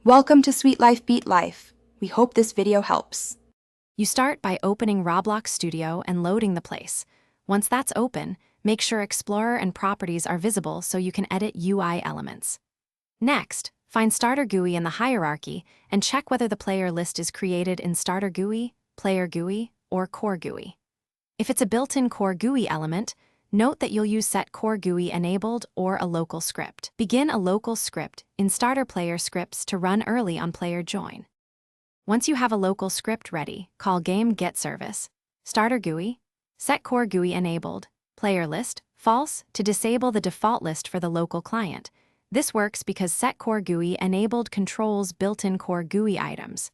Welcome to Sweet Life Beat Life. We hope this video helps. You start by opening Roblox Studio and loading the place. Once that's open, make sure Explorer and Properties are visible so you can edit UI elements. Next, find Starter GUI in the hierarchy and check whether the player list is created in Starter GUI, Player GUI, or Core GUI. If it's a built-in Core GUI element, note that you'll use Set Core GUI enabled or a local script. Begin a local script in Starter Player Scripts to run early on Player Join. Once you have a local script ready, call Game Get Service, Starter GUI, Set Core GUI enabled, Player List, false to disable the default list for the local client. This works because Set Core GUI enabled controls built-in Core GUI items.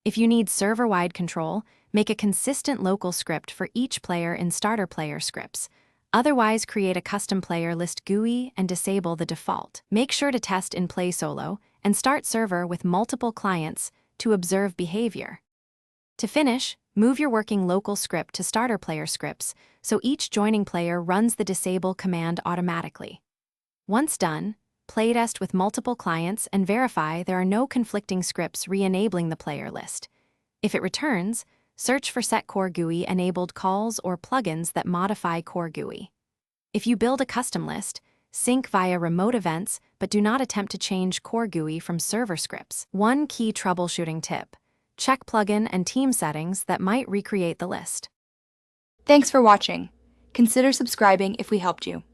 If you need server-wide control, make a consistent local script for each player in Starter Player Scripts. Otherwise, create a custom player list GUI and disable the default. Make sure to test in Play Solo and start server with multiple clients to observe behavior. To finish, move your working local script to Starter Player Scripts so each joining player runs the disable command automatically. Once done, playtest with multiple clients and verify there are no conflicting scripts re-enabling the player list. If it returns, search for Set Core GUI enabled calls or plugins that modify Core GUI. If you build a custom list, sync via remote events, but do not attempt to change Core GUI from server scripts. One key troubleshooting tip: check plugin and team settings that might recreate the list. Thanks for watching. Consider subscribing if we helped you.